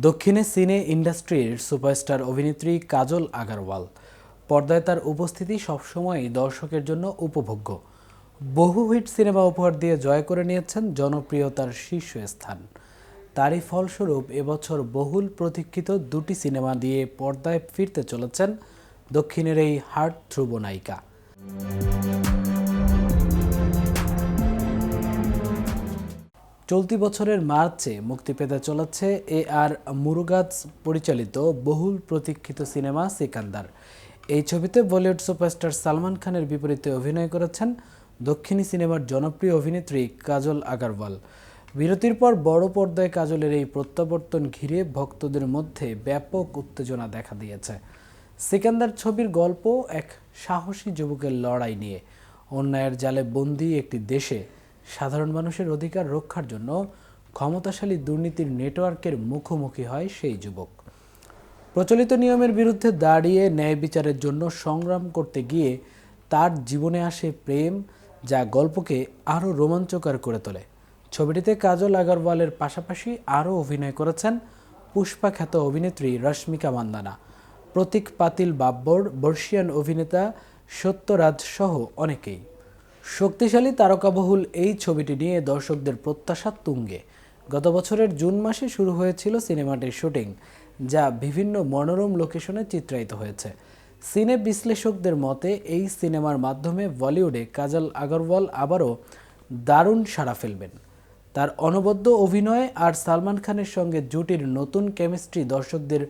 দক্ষিণে সিনে ইন্ডাস্ট্রির সুপারস্টার অভিনেত্রী কাজল আগারওয়াল। পর্দায় তার উপস্থিতি সবসময়ই দর্শকের জন্য উপভোগ্য। বহু হিট সিনেমা উপহার দিয়ে জয় করে নিয়েছেন জনপ্রিয়তার শীর্ষস্থান। তারই ফলস্বরূপ এবছর বহুল প্রতীক্ষিত দুটি সিনেমা দিয়ে পর্দায় ফিরতে চলেছেন দক্ষিণের এই হার্ট ধ্রুব নায়িকা। চলতি বছরের মার্চে মুক্তি পেতে চলেছে আর মুরুগাজ পরিচালিত বহুল প্রতীক্ষিত সিনেমা সিকান্দার। এই ছবিতে বলিউড সুপারস্টার সালমান খানের বিপরীতে অভিনয় করেছেন দক্ষিণী সিনেমার জনপ্রিয় অভিনেত্রী কাজল আগারওয়াল। বিরতির পর বড় পর্দায় কাজলের এই প্রত্যাবর্তন ঘিরে ভক্তদের মধ্যে ব্যাপক উত্তেজনা দেখা দিয়েছে। সিকান্দার ছবির গল্প এক সাহসী যুবকের লড়াই নিয়ে। অন্যায়ের জালে বন্দী একটি দেশে সাধারণ মানুষের অধিকার রক্ষার জন্য ক্ষমতাশালী দুর্নীতির নেটওয়ার্কের মুখোমুখি হয় সেই যুবক। প্রচলিত নিয়মের বিরুদ্ধে দাঁড়িয়ে ন্যায় বিচারের জন্য সংগ্রাম করতে গিয়ে তার জীবনে আসে প্রেম, যা গল্পকে আরও রোমাঞ্চকর করে তোলে। ছবিটিতে কাজল আগারওয়ালের পাশাপাশি আরও অভিনয় করেছেন পুষ্পা খ্যাত অভিনেত্রী রশ্মিকা মান্দানা, প্রতীক পাতিল বাব্বর, বর্ষিয়ান অভিনেতা সত্যরাজ সহ অনেকেই। শক্তিশালী তারকাবহুল এই ছবিটি নিয়ে দর্শকদের প্রত্যাশা তুঙ্গে। গত বছরের জুন মাসে শুরু হয়েছিল সিনেমাটির শুটিং, যা বিভিন্ন মনোরম লোকেশনে চিত্রায়িত হয়েছে। সিনে বিশ্লেষকদের মতে এই সিনেমার মাধ্যমে বলিউডে কাজল আগারওয়াল আবারও দারুণ সাড়া ফেলবেন। তার অনবদ্য অভিনয় আর সালমান খানের সঙ্গে জুটির নতুন কেমিস্ট্রি দর্শকদের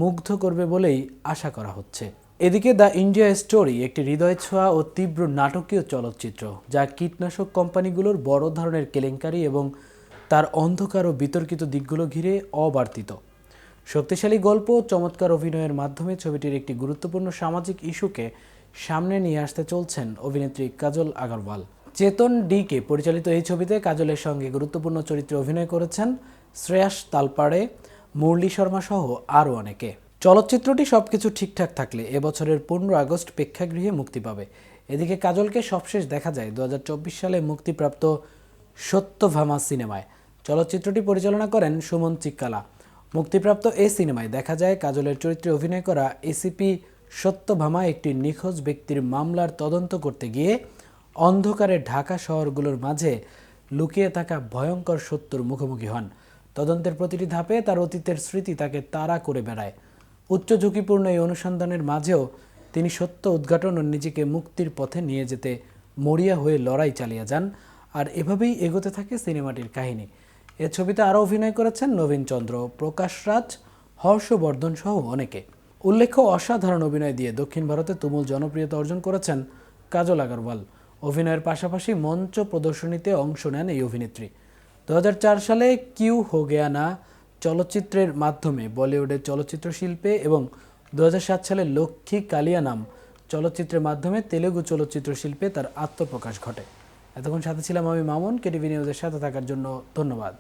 মুগ্ধ করবে বলেই আশা করা হচ্ছে। এদিকে দ্য ইন্ডিয়া স্টোরি একটি হৃদয় ছোঁয়া ও তীব্র নাটকীয় চলচ্চিত্র, যা কীটনাশক কোম্পানিগুলোর বড় ধরনের কেলেঙ্কারি এবং তার অন্ধকার ও বিতর্কিত দিকগুলো ঘিরে অবার্তিত। শক্তিশালী গল্প ও চমৎকার অভিনয়ের মাধ্যমে ছবিটির একটি গুরুত্বপূর্ণ সামাজিক ইস্যুকে সামনে নিয়ে আসতে চলছেন অভিনেত্রী কাজল আগারওয়াল। চেতন ডিকে পরিচালিত এই ছবিতে কাজলের সঙ্গে গুরুত্বপূর্ণ চরিত্রে অভিনয় করেছেন শ্রেয়াস তালপাড়ে, মুরলী শর্মা সহ আরও অনেকে। চলচ্চিত্রটি সবকিছু ঠিকঠাক থাকলে এবছরের 15 আগস্ট প্রেক্ষাগৃহে মুক্তি পাবে। এদিকে কাজলকে সবশেষ দেখা যায় 2024 সালে মুক্তিপ্রাপ্ত সত্যভামা সিনেমায়। চলচ্চিত্রটি পরিচালনা করেন সুমন চিক্কালা। মুক্তিপ্রাপ্ত এই সিনেমায় দেখা যায় কাজলের চরিত্রে অভিনয় করা এসিপি সত্যভামা একটি নিখোঁজ ব্যক্তির মামলার তদন্ত করতে গিয়ে অন্ধকারে ঢাকা শহরগুলোর মাঝে লুকিয়ে থাকা ভয়ঙ্কর সত্যর মুখোমুখি হন। তদন্তের প্রতিটি ধাপে তার অতীতের স্মৃতি তাকে তাড়া করে বেড়ায়। উচ্চ ঝুঁকিপূর্ণ এই অনুসন্ধানের মাঝেও তিনি সত্য উদ্ঘাটন ও নিজেকে মুক্তির পথে নিয়ে যেতে মরিয়া হয়ে লড়াই চালিয়ে যান। আর এভাবেই এগোতে থাকে সিনেমাটির কাহিনী। এ ছবিতে আরও অভিনয় করেছেন নবীন চন্দ্র, প্রকাশ রাজ, হর্ষবর্ধন সহ অনেকে। উল্লেখ্য, অসাধারণ অভিনয় দিয়ে দক্ষিণ ভারতে তুমুল জনপ্রিয়তা অর্জন করেছেন কাজল আগারওয়াল। অভিনয়ের পাশাপাশি মঞ্চ প্রদর্শনীতে অংশ নেন এই অভিনেত্রী। 2004 সালে কিউ হো গয়া না চলচ্চিত্রের মাধ্যমে বলিউডের চলচ্চিত্র শিল্পে এবং 2007 সালে লক্ষ্মী কালিয়ানাম চলচ্চিত্রের মাধ্যমে তেলুগু চলচ্চিত্র শিল্পে তার আত্মপ্রকাশ ঘটে। এতক্ষণ সাথে ছিলাম আমি মামুন। কেটিভি নিউজের সাথে থাকার জন্য ধন্যবাদ।